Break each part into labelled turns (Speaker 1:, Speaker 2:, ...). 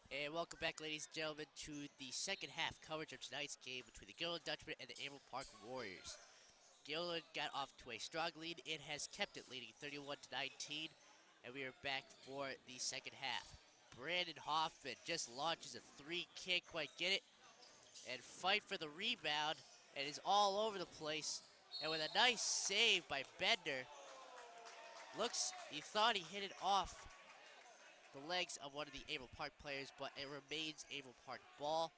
Speaker 1: And welcome back, ladies and gentlemen, to the second half coverage of tonight's game between the Gilliland Dutchmen and the Averill Park Warriors. Gilliland got off to a strong lead. It has kept it leading 31-19, and we are back for the second half. Brandon Hoffman just launches a three, can't quite get it, and fight for the rebound, and is all over the place. And with a nice save by Bender, he thought he hit it off the legs of one of the Averill Park players, but it remains Averill Park ball.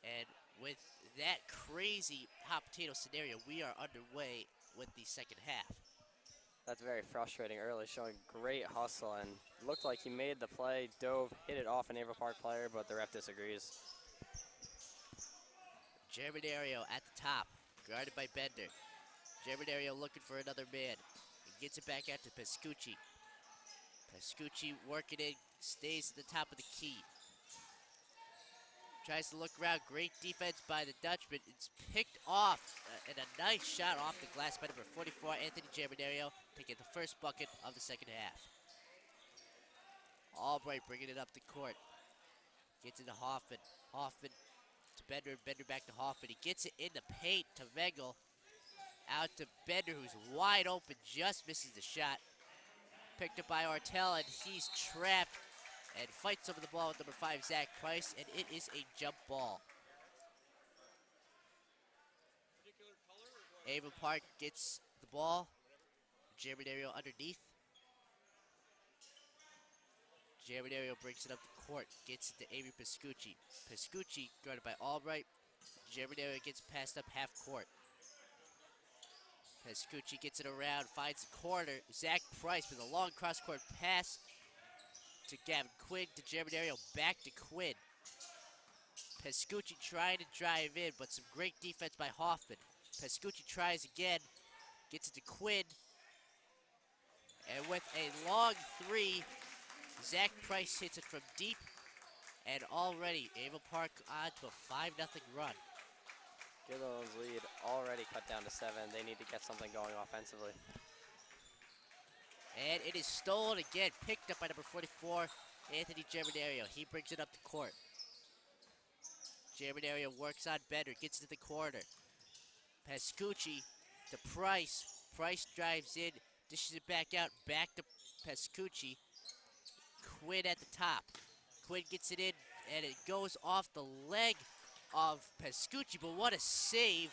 Speaker 1: And with that crazy hot potato scenario, we are underway with the second half.
Speaker 2: That's very frustrating early, showing great hustle and looked like he made the play, dove, hit it off an Averill Park player, but the ref disagrees.
Speaker 1: Germanario at the top, guarded by Bender. Germanario looking for another man. He gets it back out to Pescucci. Pescucci working it, stays at the top of the key. Tries to look around. Great defense by the Dutchman. It's picked off, and a nice shot off the glass by number 44, Anthony Germanario, taking the first bucket of the second half. Albright bringing it up the court. Gets it to Hoffman. Hoffman to Bender, Bender back to Hoffman. He gets it in the paint to Mengel. Out to Bender, who's wide open, just misses the shot. Picked up by Ortel, and he's trapped and fights over the ball with number 5, Zach Price, and it is a jump ball. Averill Park gets the ball. Germanario underneath. Germanario brings it up the court, gets it to Avery Pescucci. Pescucci guarded by Albright. Germanario gets passed up half court. Pescucci gets it around, finds the corner. Zach Price with a long cross-court pass to Gavin Quinn, to Germanario, back to Quinn. Pescucci trying to drive in, but some great defense by Hoffman. Pescucci tries again, gets it to Quinn. And with a long three, Zach Price hits it from deep. And already, Averill Park on to a 5-0 run.
Speaker 2: Gilliland's lead already cut down to 7. They need to get something going offensively.
Speaker 1: And it is stolen again, picked up by number 44, Anthony Germanario. He brings it up the court. Germanario works on Bender, gets to the corner. Pescucci to Price. Price drives in, dishes it back out, back to Pescucci. Quinn at the top. Quinn gets it in, and it goes off the leg of Pescucci, but what a save.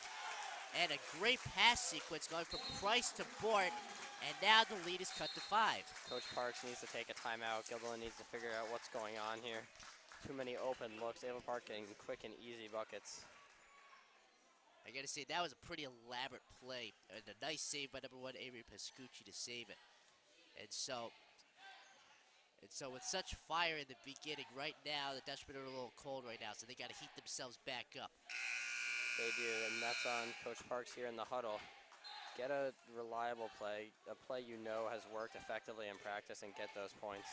Speaker 1: And a great pass sequence going from Price to Bort, and now the lead is cut to 5.
Speaker 2: Coach Parks needs to take a timeout. Gilliland needs to figure out what's going on here. Too many open looks. Averill Park getting quick and easy buckets.
Speaker 1: I gotta say, that was a pretty elaborate play, and a nice save by number 1, Avery Pescucci, to save it. And so with such fire in the beginning, right now, the Dutchmen are a little cold right now, so they gotta heat themselves back up.
Speaker 2: They do, and that's on Coach Parks here in the huddle. Get a reliable play, a play you know has worked effectively in practice, and get those points.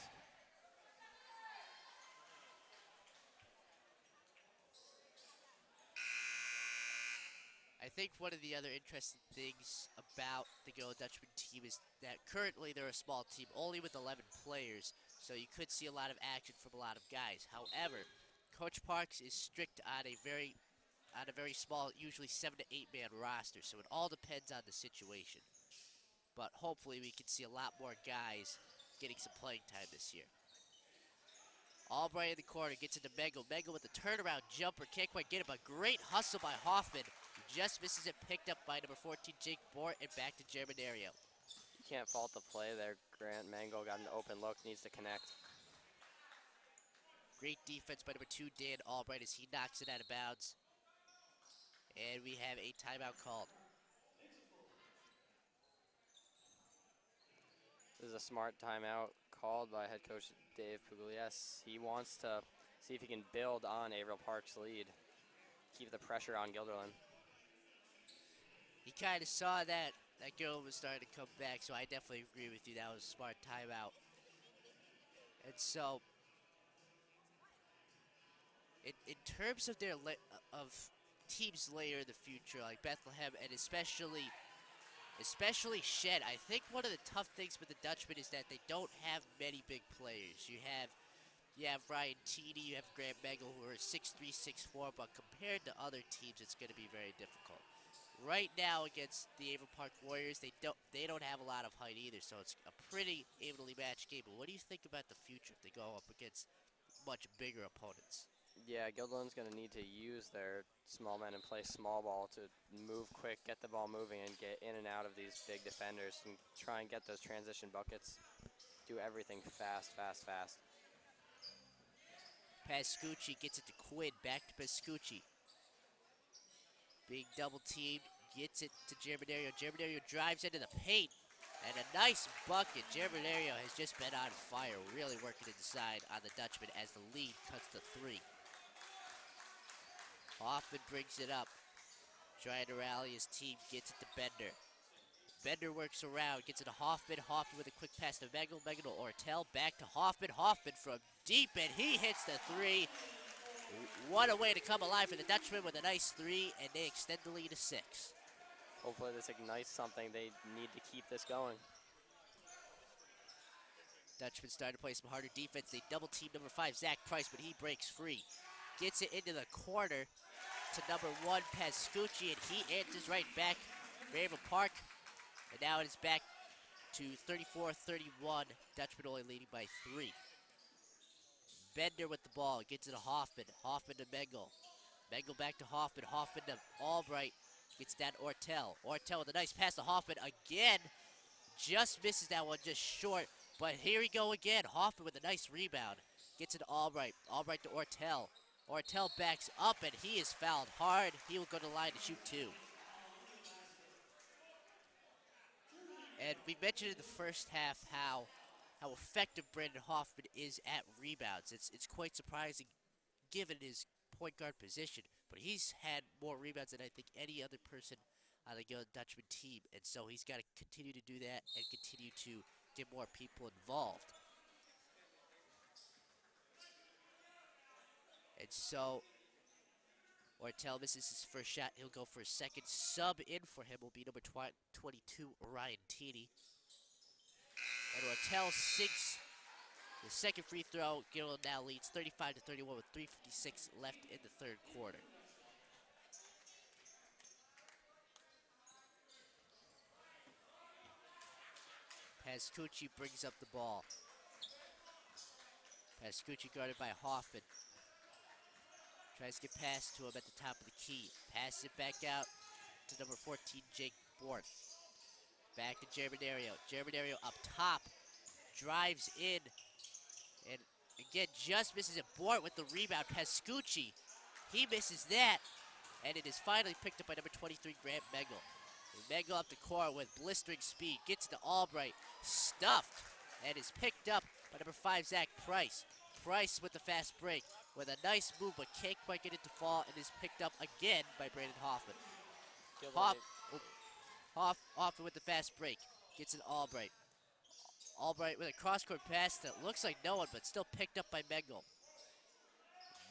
Speaker 1: I think one of the other interesting things about the Gilliland Dutchman team is that currently they're a small team, only with 11 players, so you could see a lot of action from a lot of guys. However, Coach Parks is strict on a very small, usually 7 to 8 man roster, so it all depends on the situation. But hopefully we can see a lot more guys getting some playing time this year. Albright in the corner, gets into Mengel. Mengel with the turnaround jumper, can't quite get it, but great hustle by Hoffman. He just misses it, picked up by number 14, Jake Bort, and back to Germanario.
Speaker 2: You can't fault the play there. Grant Mengel got an open look, needs to connect.
Speaker 1: Great defense by number 2, Dan Albright, as he knocks it out of bounds. And we have a timeout called.
Speaker 2: This is a smart timeout called by head coach Dave Pugliese. He wants to see if he can build on Averill Park's lead, keep the pressure on Gilderland.
Speaker 1: He kind of saw that Gilliland was starting to come back, so I definitely agree with you. That was a smart timeout. And so, in terms of of teams later in the future, like Bethlehem, and especially Shed, I think one of the tough things with the Dutchmen is that they don't have many big players. You have You have Ryan Teedy, you have Grant Megel, who are 6'3", 6'4", but compared to other teams, it's going to be very difficult. Right now against the Averill Park Warriors, they don't have a lot of height either, so it's a pretty evenly matched game. But what do you think about the future if they go up against much bigger opponents?
Speaker 2: Yeah, Guilderland's going to need to use their small men and play small ball to move quick, get the ball moving, and get in and out of these big defenders and try and get those transition buckets. Do everything fast, fast, fast.
Speaker 1: Pascucci gets it to Quinn, back to Pascucci. Being double teamed, gets it to Germinario. Germinario drives into the paint, and a nice bucket. Germinario has just been on fire, really working inside on the Dutchman as the lead cuts to 3. Hoffman brings it up, trying to rally his team, gets it to Bender. Bender works around, gets it to Hoffman. Hoffman with a quick pass to Megel. Megel to Ortel, back to Hoffman. Hoffman from deep, and he hits the 3. What a way to come alive for the Dutchman with a nice 3, and they extend the lead to 6.
Speaker 2: Hopefully this ignites something. They need to keep this going.
Speaker 1: Dutchman starting to play some harder defense. They double team number 5, Zach Price, but he breaks free. Gets it into the corner to number 1, Pascucci, and he answers right back. Averill Park, and now it is back to 34-31. Dutchman only leading by 3. Bender with the ball, gets it to Hoffman. Hoffman to Mengel. Mengel back to Hoffman. Hoffman to Albright. Gets down to Ortel. Ortel with a nice pass to Hoffman again. Just misses that one, just short. But here we go again. Hoffman with a nice rebound. Gets it to Albright. Albright to Ortel. Ortel backs up, and he is fouled hard. He will go to the line to shoot 2. And we mentioned in the first half how effective Brandon Hoffman is at rebounds. It's quite surprising given his point guard position, but he's had more rebounds than I think any other person on the Gillen Dutchman team, and so he's got to continue to do that and continue to get more people involved. And so Ortel misses his first shot. He'll go for a second. Sub in for him will be number 22, Ryan Teedy. And Ortel sinks the second free throw. Gillen now leads 35-31 with 3:56 left in the third quarter. Pascucci brings up the ball. Pascucci guarded by Hoffman. Tries to get past to him at the top of the key. Passes it back out to number 14, Jake Bort. Back to Germinario. Germinario up top. Drives in. And again, just misses it. Bort with the rebound. Pascucci, he misses that. And it is finally picked up by number 23, Grant Megel. Megel up the court with blistering speed. Gets to Albright. Stuffed. And is picked up by number 5, Zach Price. Price with the fast break. With a nice move, but can't quite get it to fall. And is picked up again by Brandon Hoffman. Hoffman with the fast break. Gets it Albright. Albright with a cross-court pass that looks like no one, but still picked up by Megel.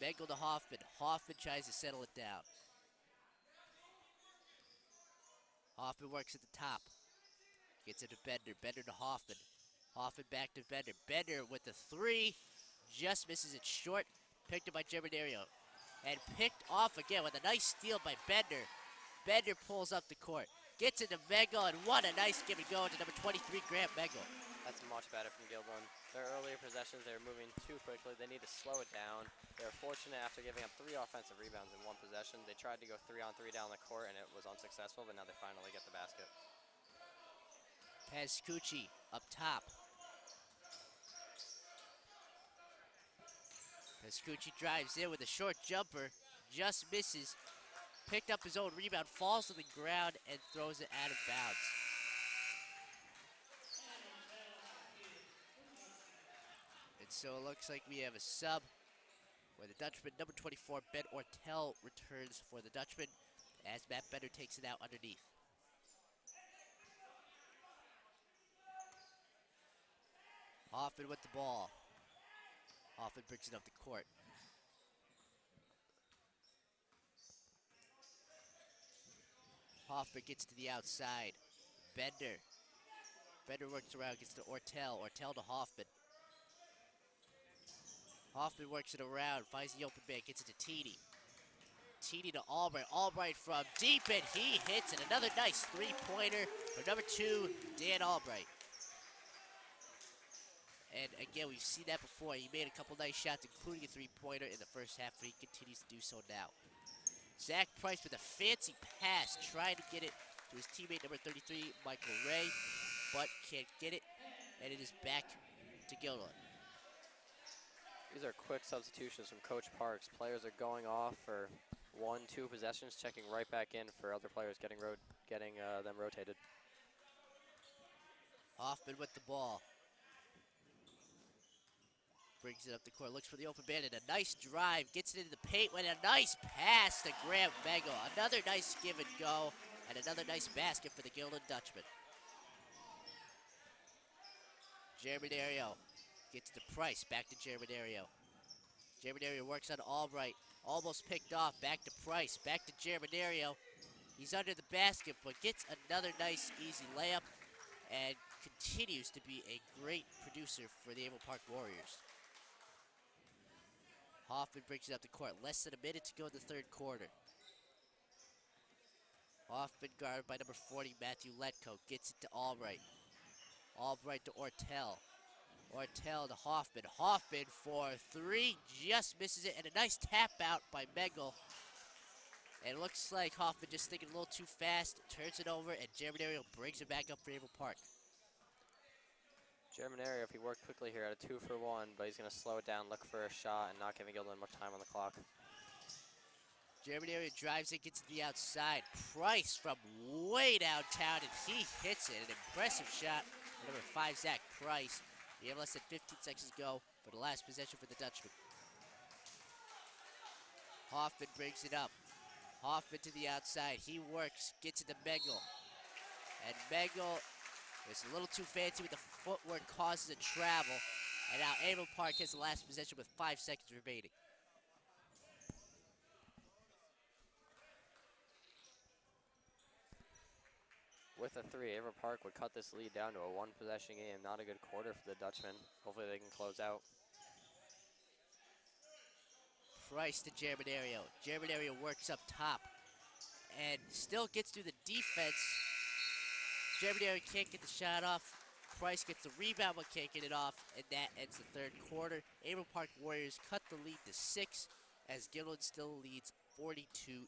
Speaker 1: Megel to Hoffman. Hoffman tries to settle it down. Hoffman works at the top. Gets it to Bender. Bender to Hoffman. Hoffman back to Bender. Bender with the 3. Just misses it short. Picked up by Germinario. And picked off again with a nice steal by Bender. Bender pulls up the court. Gets it to Megel, and what a nice give and go to number 23, Grant Megel.
Speaker 2: That's much better from Gilderland. Their earlier possessions, they were moving too quickly. They need to slow it down. They were fortunate after giving up 3 offensive rebounds in 1 possession. They tried to go 3-on-3 down the court, and it was unsuccessful, but now they finally get the basket.
Speaker 1: Pascucci up top. Pascucci drives in with a short jumper. Just misses. Picked up his own rebound, falls to the ground, and throws it out of bounds. And so it looks like we have a sub where the Dutchman, number 24, Ben Ortel, returns for the Dutchman as Matt Bender takes it out underneath. Hoffman with the ball. Hoffman brings it up the court. Hoffman gets to the outside. Bender. Bender works around, gets to Ortel. Ortel to Hoffman. Hoffman works it around, finds the open man, gets it to Teedy. Teedy to Albright. Albright from deep, and he hits it. Another nice three-pointer for number 2, Dan Albright. And again, we've seen that before. He made a couple nice shots, including a three-pointer in the first half, and he continues to do so now. Zach Price with a fancy pass, trying to get it to his teammate number 33, Michael Ray, but can't get it, and it is back to Gilroy.
Speaker 2: These are quick substitutions from Coach Parks. Players are going off for 1-2 possessions, checking right back in for other players getting them rotated.
Speaker 1: Hoffman with the ball. Brings it up the court, looks for the open man, and a nice drive. Gets it into the paint with a nice pass to Graham Begel. Another nice give and go, and another nice basket for the Gildan Dutchman. Germanario gets to Price, back to Germanario. Germanario works on Albright, almost picked off, back to Price, back to Germanario. He's under the basket, but gets another nice, easy layup, and continues to be a great producer for the Averill Park Warriors. Hoffman brings it up the court. Less than a minute to go in the third quarter. Hoffman guarded by number 40, Matthew Letko. Gets it to Albright. Albright to Ortel. Ortel to Hoffman. Hoffman for 3. Just misses it. And a nice tap out by Begel. And it looks like Hoffman just thinking a little too fast. Turns it over, and Germanario brings it back up for Averill Park.
Speaker 2: Germanario, if he worked quickly here, at a 2-for-1, but he's going to slow it down, look for a shot, and not giving Gildan much time on the clock.
Speaker 1: Germanario drives it, gets to the outside. Price from way downtown, and he hits it. An impressive shot. Number 5, Zach Price. We have less than 15 seconds to go for the last possession for the Dutchman. Hoffman brings it up. Hoffman to the outside. He works, gets it to Begel. And Begel is a little too fancy with the footwork, causes a travel. And now Averill Park has the last possession with 5 seconds remaining.
Speaker 2: With a 3, Averill Park would cut this lead down to a 1-possession game. Not a good quarter for the Dutchmen. Hopefully they can close out.
Speaker 1: Price to Germanario. Germanario works up top and still gets through the defense. Germanario can't get the shot off. Price gets the rebound but can't get it off, and that ends the third quarter. Averill Park Warriors cut the lead to 6 as Gildan still leads 42-36.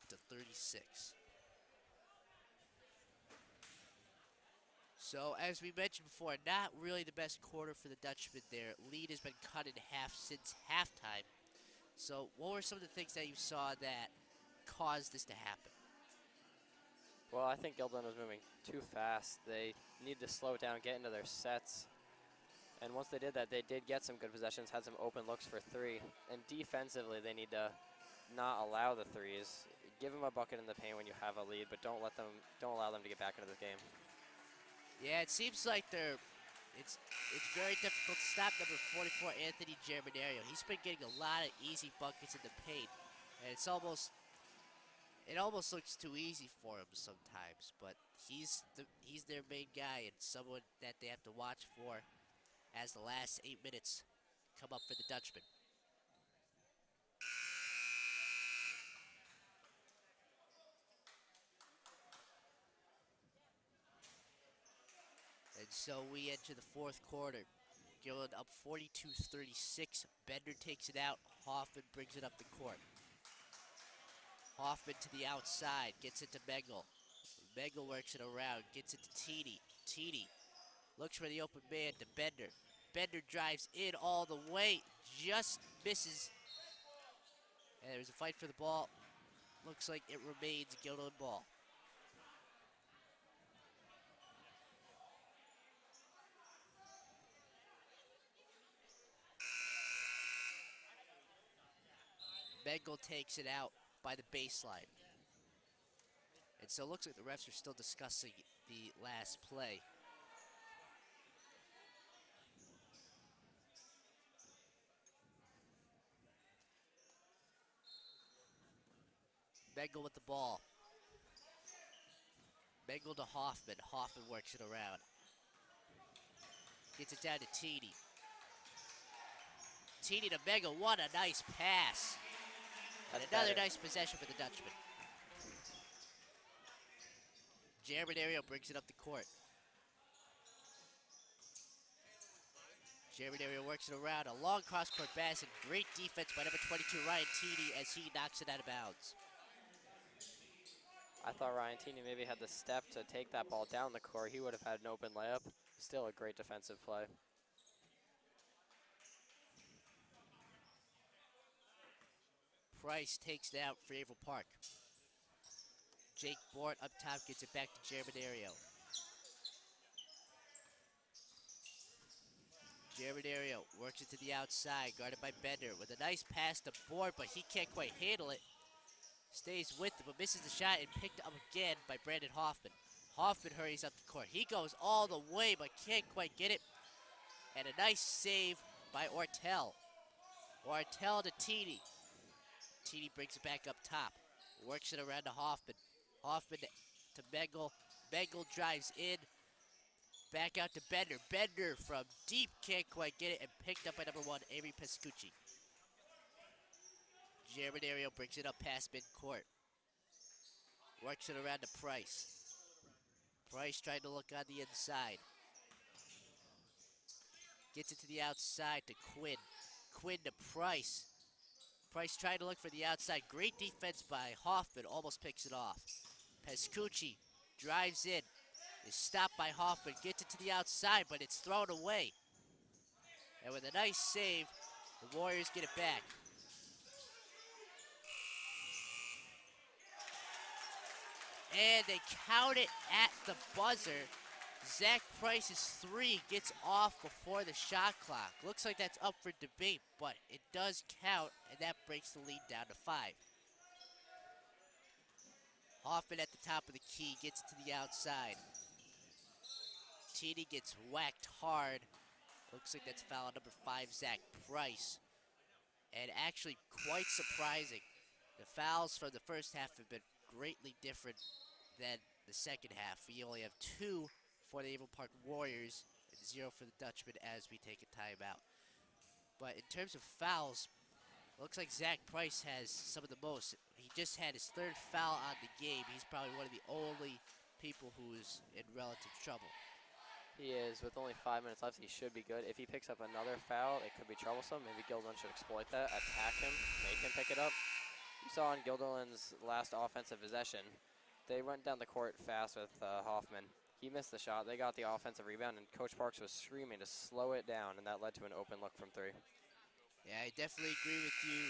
Speaker 1: So, as we mentioned before, not really the best quarter for the Dutchman there. Lead has been cut in half since halftime. So, what were some of the things that you saw that caused this to happen?
Speaker 2: Well, I think Gildan was moving too fast. They need to slow it down, get into their sets. And once they did that, they did get some good possessions, had some open looks for 3. And defensively, they need to not allow the 3s. Give them a bucket in the paint when you have a lead, but don't allow them to get back into the game.
Speaker 1: Yeah, it seems like it's very difficult to stop number 44, Anthony Germanario. He's been getting a lot of easy buckets in the paint, and it almost looks too easy for him sometimes. But he's their main guy and someone that they have to watch for as the last 8 minutes come up for the Dutchman. And so we enter the fourth quarter. Gildan up 42-36. Bender takes it out. Hoffman brings it up the court. Hoffman to the outside, gets it to Begel. Begel works it around, gets it to Teedy. Teedy looks for the open man to Bender. Bender drives in all the way, just misses. And there's a fight for the ball. Looks like it remains Gildan ball. Begel takes it out by the baseline. And so it looks like the refs are still discussing the last play. Begel with the ball. Begel to Hoffman. Hoffman works it around. Gets it down to Teedy. Teeny to Mega, what a nice pass. And
Speaker 2: That's
Speaker 1: another
Speaker 2: better.
Speaker 1: nice possession for the Dutchman. Germanario brings it up the court. Germanario works it around. A long cross-court pass and great defense by number 22, Ryan Teeny, as he knocks it out of bounds.
Speaker 2: I thought Ryan Teeny maybe had the step to take that ball down the court. He would have had an open layup. Still a great defensive play.
Speaker 1: Price takes it out for Averill Park. Jake Bort up top gets it back to Germanario. Germanario works it to the outside, guarded by Bender with a nice pass to Bort, but he can't quite handle it. Stays with it, but misses the shot and picked up again by Brandon Hoffman. Hoffman hurries up the court. He goes all the way, but can't quite get it. And a nice save by Ortel. Ortel to Teeny. Teeny brings it back up top. Works it around to Hoffman. Hoffman to Bengal. Bengal drives in. Back out to Bender. Bender from deep can't quite get it and picked up by number 1, Avery Pescucci. Germanario brings it up past midcourt. Works it around to Price. Price trying to look on the inside. Gets it to the outside to Quinn. Quinn to Price. Price trying to look for the outside. Great defense by Hoffman. Almost picks it off. Pescucci drives in. Is stopped by Hoffman. Gets it to the outside, but it's thrown away. And with a nice save, the Warriors get it back. And they count it at the buzzer. Zach Price's 3 gets off before the shot clock. Looks like that's up for debate, but it does count, and that breaks the lead down to 5. Hoffman at the top of the key gets it to the outside. Teeny gets whacked hard. Looks like that's foul number 5, Zach Price. And actually quite surprising. The fouls from the first half have been greatly different than the second half. We only have 2 for the Averill Park Warriors and 0 for the Dutchman as we take a timeout. But in terms of fouls, looks like Zach Price has some of the most. He just had his 3rd foul on the game. He's probably one of the only people who's in relative trouble.
Speaker 2: He is. With only 5 minutes left, he should be good. If he picks up another foul, it could be troublesome. Maybe Gilderland should exploit that, attack him, make him pick it up. You saw on Gilderland's last offensive possession, they went down the court fast with Hoffman. He missed the shot. They got the offensive rebound, and Coach Parks was screaming to slow it down, and that led to an open look from 3.
Speaker 1: Yeah, I definitely agree with you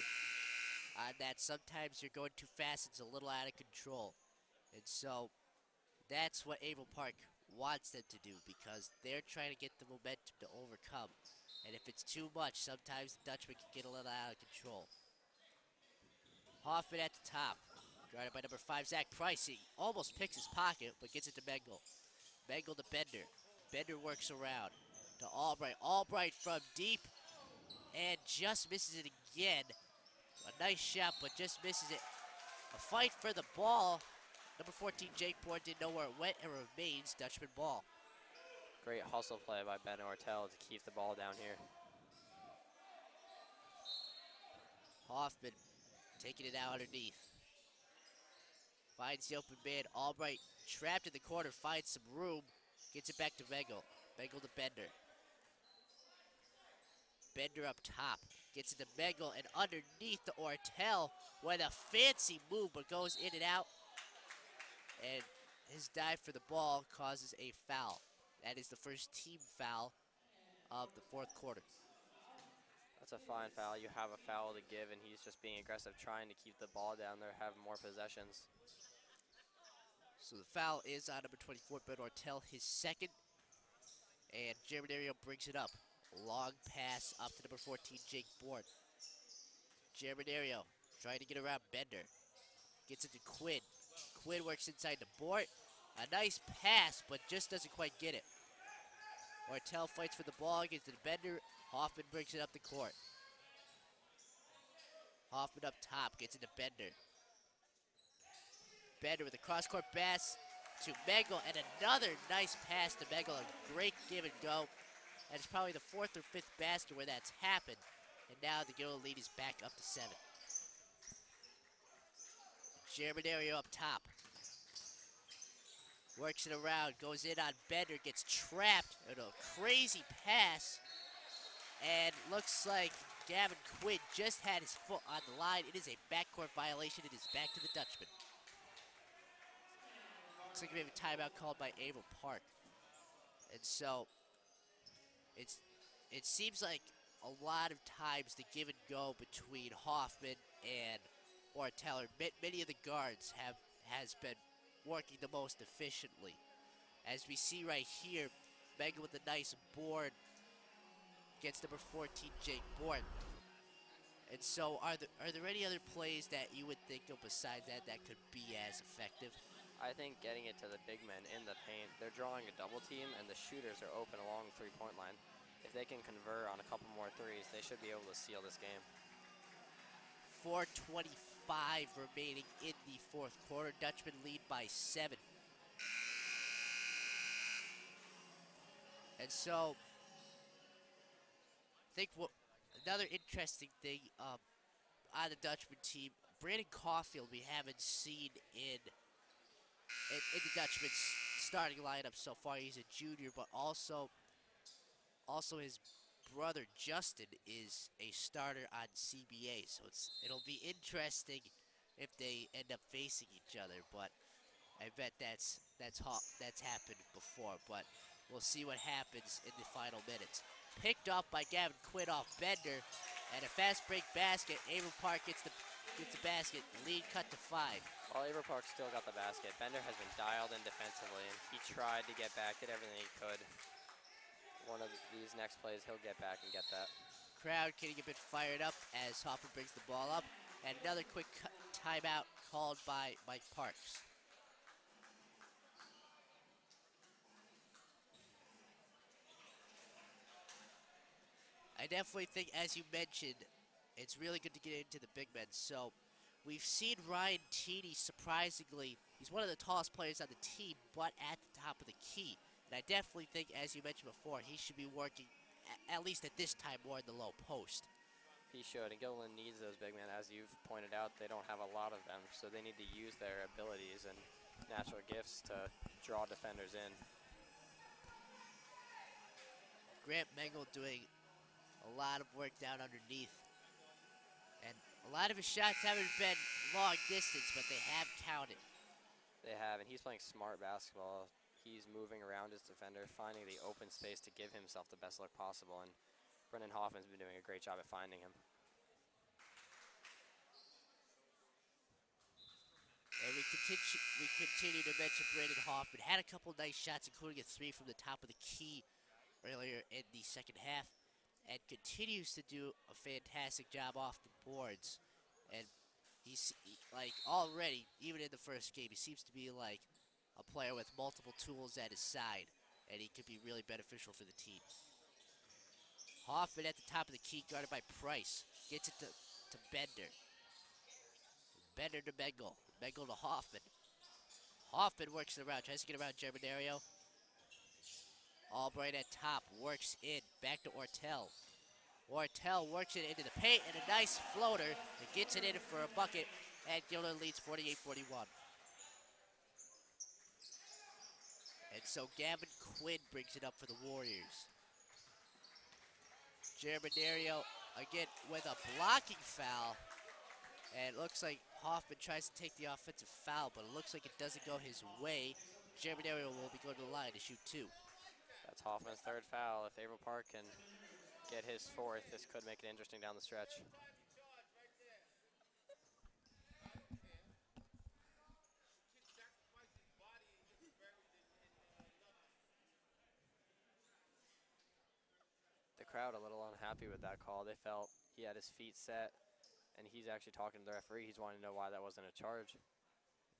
Speaker 1: on that. Sometimes you're going too fast, it's a little out of control. And so that's what Averill Park wants them to do, because they're trying to get the momentum to overcome. And if it's too much, sometimes the Dutchman can get a little out of control. Hoffman at the top, guarded by number 5, Zach Price. He almost picks his pocket, but gets it to Bengal. Bengal to Bender. Bender works around to Albright. Albright from deep and just misses it again. A nice shot, but just misses it. A fight for the ball. Number 14, Jake Bourne, didn't know where it went and remains Dutchman ball.
Speaker 2: Great hustle play by Ben Ortel to keep the ball down here.
Speaker 1: Hoffman taking it out underneath. Finds the open man. Albright trapped in the corner, finds some room. Gets it back to Bengal. Bengal to Bender. Bender up top. Gets it to Bengal and underneath to Ortel with a fancy move, but goes in and out. And his dive for the ball causes a foul. That is the first team foul of the 4th quarter.
Speaker 2: That's a fine foul. You have a foul to give, and he's just being aggressive, trying to keep the ball down there, have more possessions.
Speaker 1: So the foul is on number 24, Ben Ortel, his 2nd. And Germanario brings it up. Long pass up to number 14, Jake Bourne. Germanario trying to get around Bender. Gets it to Quinn. Quinn works inside to Bort. A nice pass, but just doesn't quite get it. Ortel fights for the ball, gets it to Bender. Hoffman brings it up the court. Hoffman up top, gets it to Bender. Bender with a cross-court pass to Bengal, and another nice pass to Bengal. A great give and go. And it's probably the 4th or 5th basket where that's happened. And now the Gillen lead is back up to 7. Germanario up top. Works it around, goes in on Bender, gets trapped in a crazy pass. And looks like Gavin Quinn just had his foot on the line. It is a backcourt violation. It is back to the Dutchman. Looks like we have a timeout called by Averill Park. And so it seems like a lot of times the give and go between Hoffman and Orteller, many of the guards has been working the most efficiently. As we see right here, Megan with a nice board gets number 14, Jake Bourne. And so are there any other plays that you would think of besides that could be as effective?
Speaker 2: I think getting it to the big men in the paint, they're drawing a double team, and the shooters are open along the three-point line. If they can convert on a couple more threes, they should be able to seal this game.
Speaker 1: 4:25 remaining in the fourth quarter. Dutchman lead by 7. And so, I think another interesting thing on the Dutchman team, Brandon Caulfield we haven't seen in the Dutchman's starting lineup so far. He's a junior, but also his brother Justin is a starter on CBA. So it'll be interesting if they end up facing each other. But I bet that's happened before. But we'll see what happens in the final minutes. Picked up by Gavin Quinn off Bender, and a fast break basket. Averill Park gets the basket. Lead cut to 5.
Speaker 2: Well, Averill Park still got the basket. Bender has been dialed in defensively, and he tried to get back, did everything he could. One of these next plays, he'll get back and get that.
Speaker 1: Crowd getting a bit fired up as Hopper brings the ball up. And another quick timeout called by Mike Parks. I definitely think, as you mentioned, it's really good to get into the big men. So we've seen Ryan Teeny, surprisingly, he's one of the tallest players on the team, but at the top of the key. And I definitely think, as you mentioned before, he should be working, at least at this time, more in the low post.
Speaker 2: He should, and Gilliland needs those big men. As you've pointed out, they don't have a lot of them, so they need to use their abilities and natural gifts to draw defenders in.
Speaker 1: Grant Mengel doing a lot of work down underneath. And a lot of his shots haven't been long distance, but they have counted.
Speaker 2: They have, and he's playing smart basketball. He's moving around his defender, finding the open space to give himself the best look possible, and Brendan Hoffman's been doing a great job at finding him.
Speaker 1: And we continue to mention Brandon Hoffman. Had a couple nice shots, including a 3 from the top of the key earlier in the second half, and continues to do a fantastic job off the boards. And he's like already, even in the first game, he seems to be like a player with multiple tools at his side, and he could be really beneficial for the team. Hoffman at the top of the key, guarded by Price. Gets it to Bender. Bender to Mengel. Mengel to Hoffman. Hoffman works it around, tries to get around Germanario. Albright at top, works in, back to Ortell. Ortell works it into the paint, and a nice floater that gets it in for a bucket, and Gilder leads 48-41. And so Gavin Quinn brings it up for the Warriors. Germanario again with a blocking foul. And it looks like Hoffman tries to take the offensive foul, but it looks like it doesn't go his way. Germanario will be going to the line to shoot 2.
Speaker 2: That's Hoffman's third foul. If Averill Park can get his fourth, this could make it interesting down the stretch. The crowd a little unhappy with that call. They felt he had his feet set, and he's actually talking to the referee. He's wanting to know why that wasn't a charge.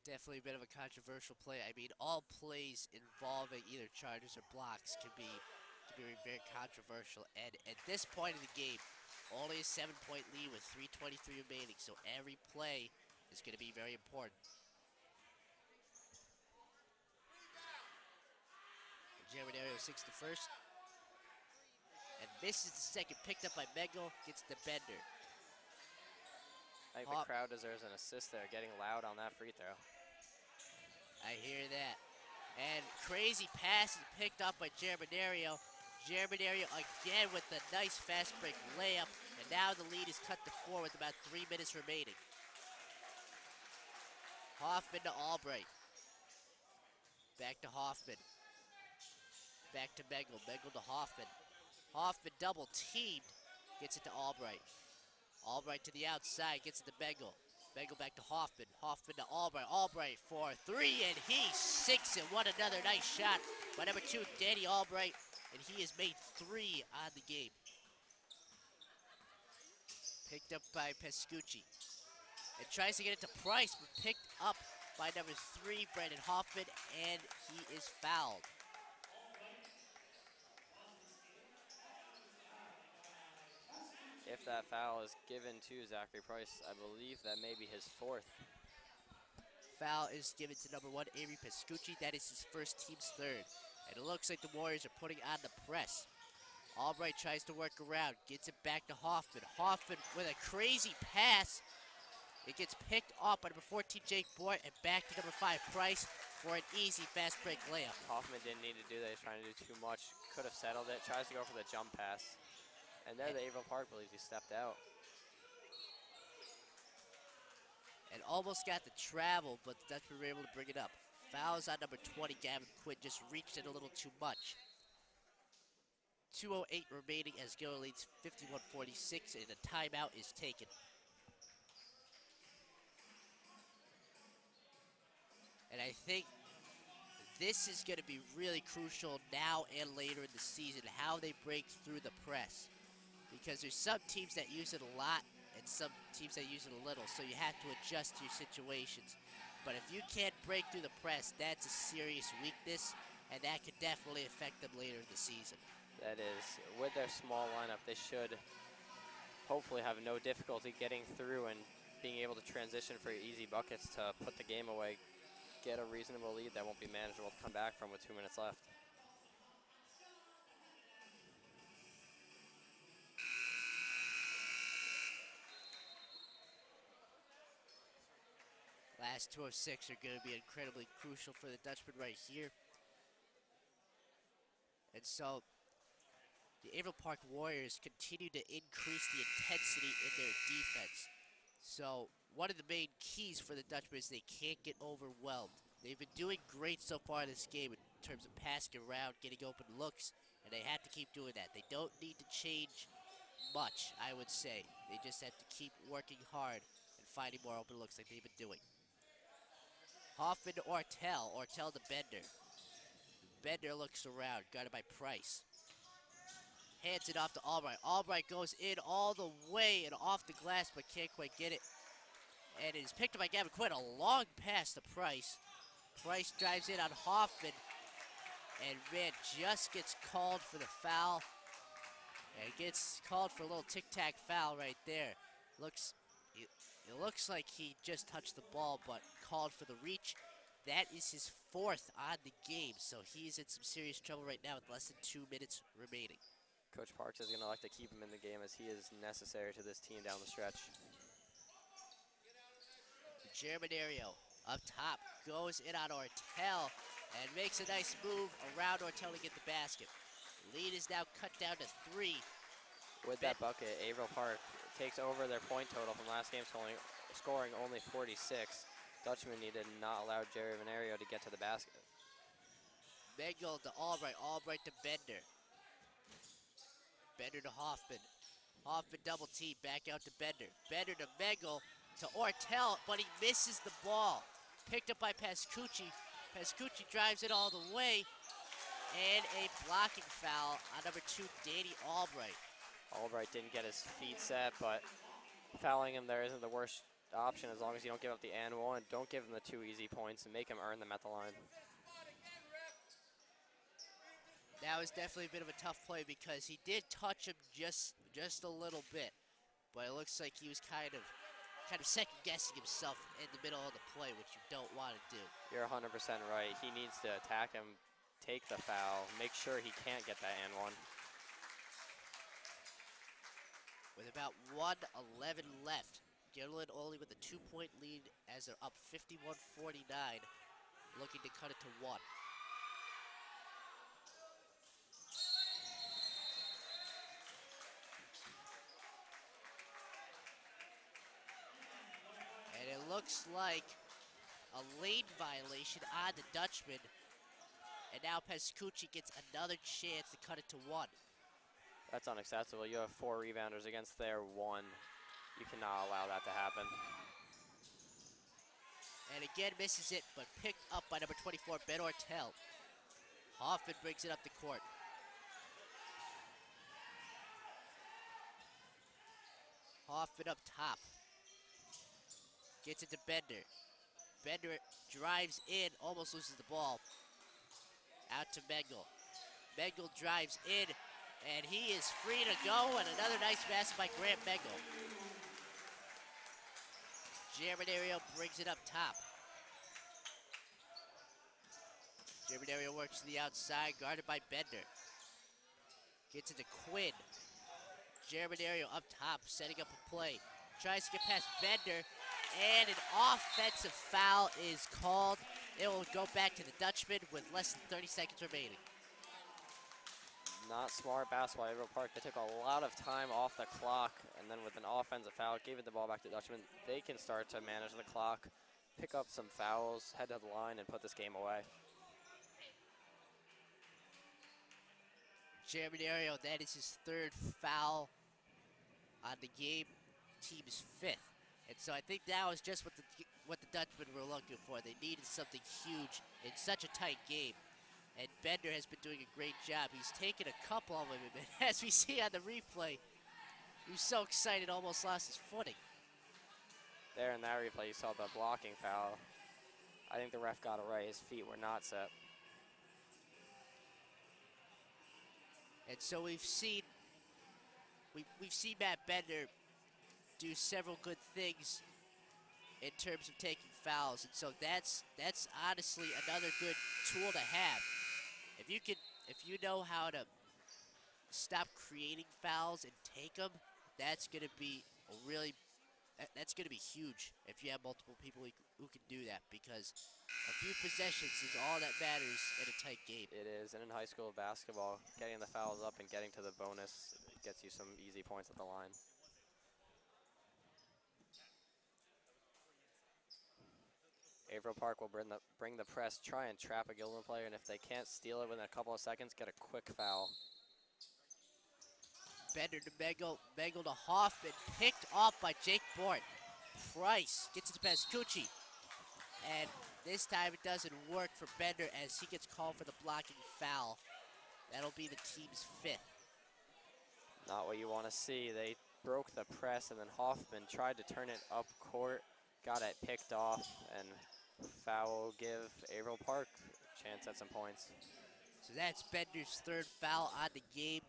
Speaker 1: Definitely a bit of a controversial play. I mean, all plays involving either charges or blocks can be very controversial. And at this point in the game, only a 7-point lead with 3:23 remaining, so every play is going to be very important. Germanario 6 to first. And Misses the second, picked up by Mengel, gets the bender.
Speaker 2: I think the crowd deserves an assist there, getting loud on that free throw.
Speaker 1: I hear that. And crazy pass is picked up by Germinario. Germinario again with the nice fast break layup. And now the lead is cut to 4 with about 3 minutes remaining. Hoffman to Albright. Back to Hoffman. Back to Mengel. Mengel to Hoffman. Hoffman double teamed. Gets it to Albright. Albright to the outside. Gets it to Mengel. Mengel back to Hoffman. Hoffman to Albright. Albright for 3, and he sinks it. What another nice shot by number 2, Danny Albright. And he has made 3 on the game. Picked up by Pescucci. And tries to get it to Price, but picked up by number 3, Brandon Hoffman, and he is fouled.
Speaker 2: If that foul is given to Zachary Price, I believe that may be his 4th.
Speaker 1: Foul is given to number 1, Avery Pescucci. That is his first, team's 3rd. And it looks like the Warriors are putting on the press. Albright tries to work around, gets it back to Hoffman. Hoffman with a crazy pass. It gets picked up by number 14, Jake Boyd, and back to number 5, Price, for an easy fast break layup.
Speaker 2: Hoffman didn't need to do that. He's trying to do too much. Could have settled it. Tries to go for the jump pass. And there, the Averill Park believes he stepped out.
Speaker 1: And almost got the travel, but the Dutchmen were able to bring it up. Fouls on number 20, Gavin Quinn, just reached it a little too much. 2:08 remaining as Giller leads 51-46, and a timeout is taken. And I think this is going to be really crucial now and later in the season, how they break through the press. Because there's some teams that use it a lot and some teams that use it a little, so you have to adjust to your situations. But if you can't break through the press, that's a serious weakness, and that could definitely affect them later in the season.
Speaker 2: That is, with their small lineup, they should hopefully have no difficulty getting through and being able to transition for easy buckets to put the game away, get a reasonable lead that won't be manageable to come back from with 2 minutes left.
Speaker 1: Last 2 of 6 are going to be incredibly crucial for the Dutchmen right here. And so the Averill Park Warriors continue to increase the intensity in their defense. So one of the main keys for the Dutchmen is they can't get overwhelmed. They've been doing great so far in this game in terms of passing around, getting open looks, and they have to keep doing that. They don't need to change much, I would say. They just have to keep working hard and finding more open looks like they've been doing. Hoffman to Ortel. Ortel to Bender. Bender looks around, guarded by Price. Hands it off to Albright. Albright goes in all the way and off the glass, but can't quite get it. And it is picked up by Gavin Quinn. A long pass to Price. Price drives in on Hoffman. And man, just gets called for the foul. And gets called for a little tic-tac foul right there. It looks like he just touched the ball, but called for the reach. That is his 4th on the game, so he's in some serious trouble right now with less than 2 minutes remaining.
Speaker 2: Coach Parks is going to like to keep him in the game as he is necessary to this team down the stretch.
Speaker 1: Germinario up top goes in on Ortel and makes a nice move around Ortel to get the basket. Lead is now cut down to 3.
Speaker 2: With that bucket, Averill Park takes over their point total from last game, scoring only 46. Dutchman needed to not allow Jerry Venario to get to the basket.
Speaker 1: Mengel to Albright. Albright to Bender. Bender to Hoffman. Hoffman double team. Back out to Bender. Bender to Mengel to Ortel, but he misses the ball. Picked up by Pescucci. Pescucci drives it all the way. And a blocking foul on number 2, Danny Albright.
Speaker 2: Albright didn't get his feet set, but fouling him there isn't the worst option as long as you don't give up the and one. Don't give him the 2 easy points and make him earn them at the line.
Speaker 1: That was definitely a bit of a tough play because he did touch him just a little bit, but it looks like he was kind of second guessing himself in the middle of the play, which you don't want to do.
Speaker 2: You're 100% right. He needs to attack him, take the foul, make sure he can't get that and one.
Speaker 1: with about 1:11 left. Gilliland only with a 2-point lead as they're up 51-49, looking to cut it to 1. And it looks like a lane violation on the Dutchman. And now Pescucci gets another chance to cut it to 1.
Speaker 2: That's unacceptable. You have 4 rebounders against their 1. You cannot allow that to happen.
Speaker 1: And again misses it, but picked up by number 24, Ben Ortel. Hoffman brings it up the court. Hoffman up top. Gets it to Bender. Bender drives in, almost loses the ball. Out to Mengel. Mengel drives in, and he is free to go, and another nice basket by Grant Mengel. Germinario brings it up top. Germinario works to the outside, guarded by Bender. Gets it to Quinn. Germinario up top, setting up a play. Tries to get past Bender, and an offensive foul is called. It will go back to the Dutchman with less than 30 seconds remaining.
Speaker 2: Not smart basketball, Averill Park. They took a lot of time off the clock, and then with an offensive foul, gave it the ball back to Dutchman. They can start to manage the clock, pick up some fouls, head to the line, and put this game away.
Speaker 1: Germinario, that is his 3rd foul on the game, team's 5th. And so I think that was just what the Dutchmen were looking for. They needed something huge in such a tight game. And Bender has been doing a great job. He's taken a couple of them, and as we see on the replay, he was so excited, almost lost his footing.
Speaker 2: There in that replay, you saw the blocking foul. I think the ref got it right. His feet were not set.
Speaker 1: And so we've seen Matt Bender do several good things in terms of taking fouls, and so that's honestly another good tool to have. If you know how to stop creating fouls and take them, that's gonna be huge if you have multiple people who can do that, because a few possessions is all that matters in a tight game.
Speaker 2: It is, and in high school basketball, getting the fouls up and getting to the bonus gets you some easy points at the line. Averill Park will bring the press, try and trap a Gilliland player, and if they can't steal it within a couple of seconds, get a quick foul.
Speaker 1: Bender to Mengel to Hoffman, picked off by Jake Bort. Price gets it to Pescucci, and this time it doesn't work for Bender as he gets called for the blocking foul. That'll be the team's 5th.
Speaker 2: Not what you want to see. They broke the press, and then Hoffman tried to turn it up court, got it picked off, and foul will give Averill Park a chance at some points.
Speaker 1: So that's Bender's 3rd foul on the game.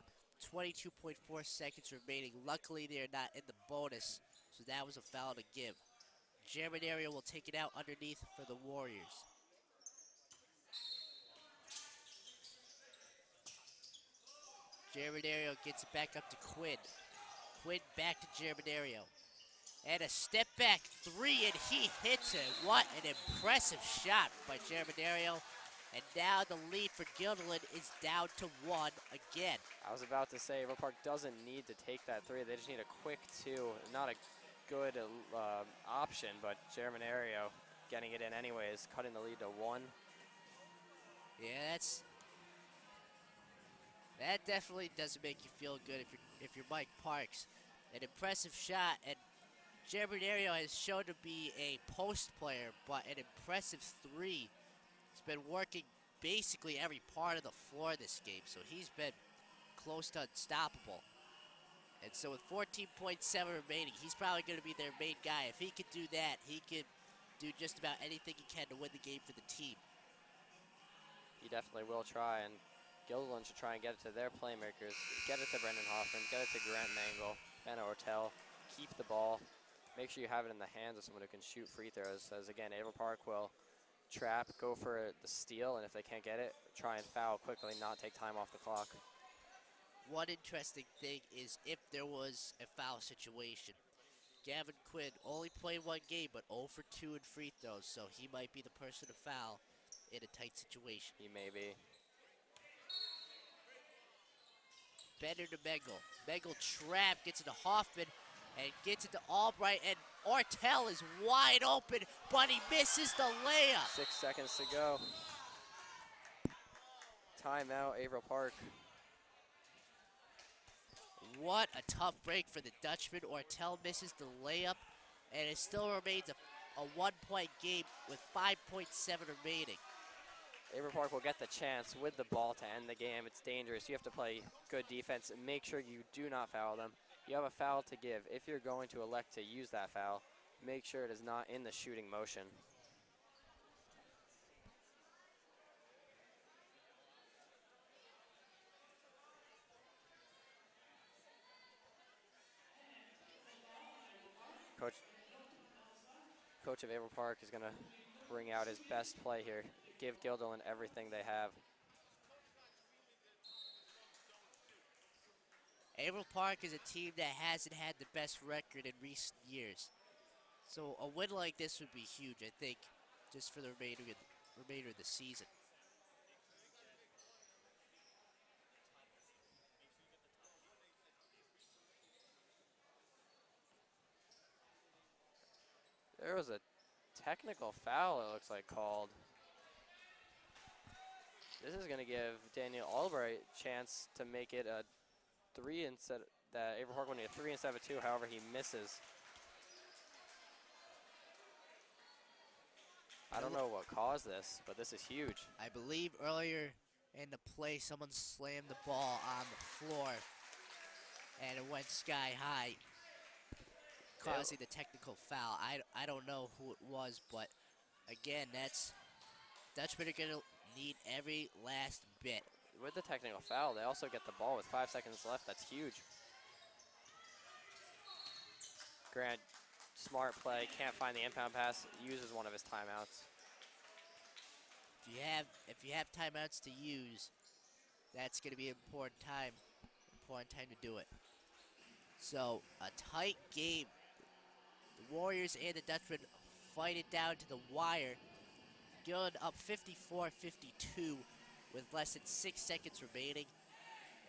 Speaker 1: 22.4 seconds remaining. Luckily, they are not in the bonus, so that was a foul to give. Germinario will take it out underneath for the Warriors. Germinario gets it back up to Quinn. Quinn back to Germinario. And a step back 3, and he hits it. What an impressive shot by Germinario. And now the lead for Gilliland is down to 1 again.
Speaker 2: I was about to say, Averill Park doesn't need to take that 3. They just need a quick 2. Not a good option, but Germinario getting it in anyways, cutting the lead to 1.
Speaker 1: Yeah, that definitely doesn't make you feel good if you're Mike Parks. An impressive shot, and Germinario has shown to be a post player, but an impressive 3. He's been working basically every part of the floor this game, so he's been close to unstoppable. And so with 14.7 remaining, he's probably going to be their main guy. If he could do that, he could do just about anything he can to win the game for the team.
Speaker 2: He definitely will try, and Gilliland should try and get it to their playmakers. Get it to Brendan Hoffman, get it to Grant Mengel, Ben Ortel. Keep the ball. Make sure you have it in the hands of someone who can shoot free throws. As again, Averill Park will trap, go for the steal, and if they can't get it, try and foul quickly, not take time off the clock.
Speaker 1: one interesting thing is if there was a foul situation. Gavin Quinn only played one game, but 0 for 2 in free throws, so he might be the person to foul in a tight situation.
Speaker 2: He may be.
Speaker 1: Bender to Bengal. Bengal trap, gets into Hoffman, and gets into Albright, and Ortel is wide open, but he misses the layup.
Speaker 2: 6 seconds to go. Timeout, Averill Park.
Speaker 1: What a tough break for the Dutchman. Ortel misses the layup, and it still remains a 1-point game with 5.7 remaining.
Speaker 2: Averill Park will get the chance with the ball to end the game. It's dangerous. You have to play good defense and make sure you do not foul them. You have a foul to give. If you're going to elect to use that foul, make sure it is not in the shooting motion. Coach of Averill Park is going to bring out his best play here. Give Guilderland everything they have.
Speaker 1: Averill Park is a team that hasn't had the best record in recent years. So a win like this would be huge, I think, just for the remainder of the season.
Speaker 2: There was a technical foul, it looks like, called. This is going to give Daniel Albright a chance to make it a 3 instead. That Averill Park winning a 3 instead of a 2. However, he misses. I don't know what caused this, but this is huge.
Speaker 1: I believe earlier in the play, someone slammed the ball on the floor, and it went sky high, causing the technical foul. I don't know who it was, but again, Dutchmen are going to need every last bit.
Speaker 2: With the technical foul, they also get the ball with 5 seconds left. That's huge. Grant, smart play, can't find the inbound pass, uses one of his timeouts.
Speaker 1: If you have timeouts to use, that's going to be an important time to do it. So a tight game. The Warriors and the Dutchmen fight it down to the wire. Gillen up 54-52 with less than 6 seconds remaining.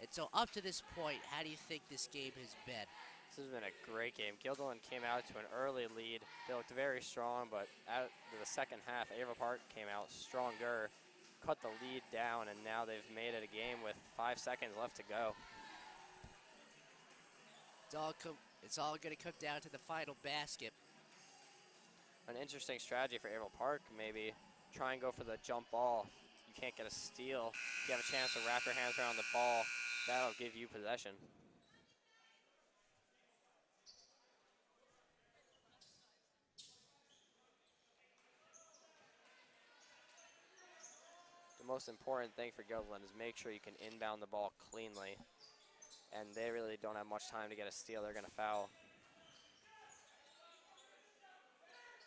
Speaker 1: And so up to this point, how do you think this game has been?
Speaker 2: This has been a great game. Guilderland came out to an early lead. They looked very strong, but at the second half, Averill Park came out stronger, cut the lead down, and now they've made it a game with 5 seconds left to go.
Speaker 1: It's all going to come down to the final basket.
Speaker 2: An interesting strategy for Averill Park, maybe try and go for the jump ball. You can't get a steal. You have a chance to wrap your hands around the ball. That'll give you possession. The most important thing for Guilderland is make sure you can inbound the ball cleanly. And they really don't have much time to get a steal. They're going to foul.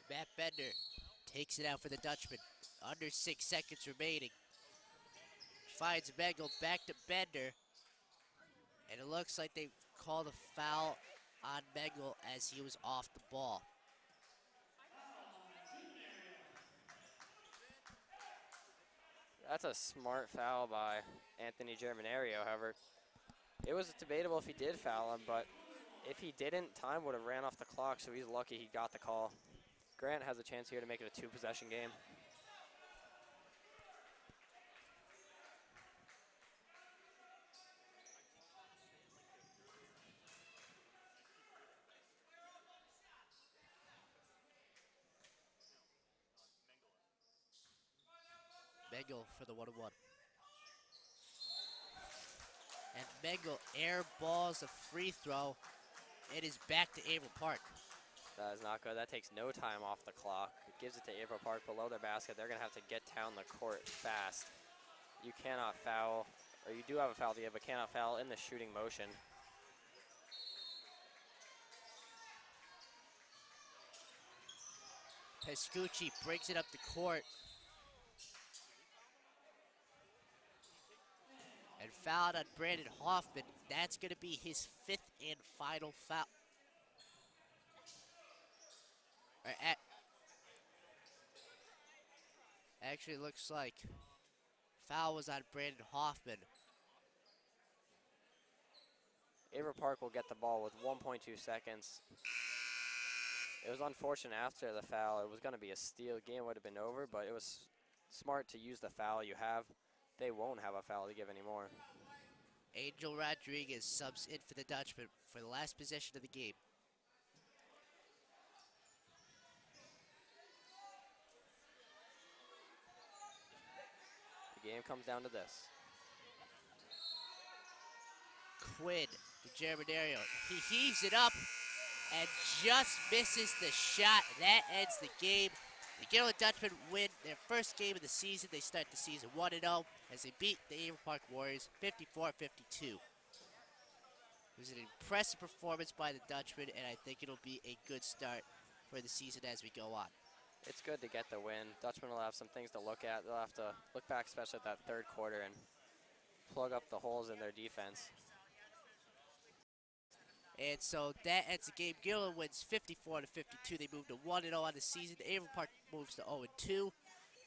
Speaker 1: Matt Bender takes it out for the Dutchman. Under 6 seconds remaining. Finds Bengal, back to Bender. And it looks like they called a foul on Bengal as he was off the ball.
Speaker 2: That's a smart foul by Anthony Germanario. However, it was debatable if he did foul him, but if he didn't, time would have ran off the clock, so he's lucky he got the call. Grant has a chance here to make it a 2-possession game.
Speaker 1: Bengal for the 1-1. And Bengal airballs a free throw. It is back to Averill Park.
Speaker 2: That is not good. That takes no time off the clock. It gives it to Averill Park below their basket. They're going to have to get down the court fast. You cannot foul, or you do have a foul to give, but cannot foul in the shooting motion.
Speaker 1: Pescucci brings it up the court. And fouled on Brandon Hoffman. That's going to be his 5th and final foul. Actually, looks like foul was on Brandon Hoffman.
Speaker 2: Averill Park will get the ball with 1.2 seconds. It was unfortunate after the foul. It was going to be a steal. Game would have been over, but it was smart to use the foul you have. They won't have a foul to give anymore.
Speaker 1: Angel Rodriguez subs in for the Dutchman for the last possession of the game.
Speaker 2: The game comes down to this.
Speaker 1: Quinn to Germanario. He heaves it up and just misses the shot. That ends the game. The Gillen Dutchmen win their first game of the season. They start the season 1-0 as they beat the Averill Park Warriors 54-52. It was an impressive performance by the Dutchmen, and I think it'll be a good start for the season as we go on.
Speaker 2: It's good to get the win. Dutchmen will have some things to look at. They'll have to look back, especially at that third quarter, and plug up the holes in their defense.
Speaker 1: And so that ends the game. Gillen wins 54-52. They move to 1-0 on the season. Averill Park moves to 0-2.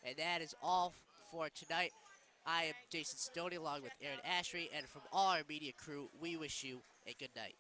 Speaker 1: And that is all for tonight. I am Jason Stoney along with Aaron Ashray. And from all our media crew, we wish you a good night.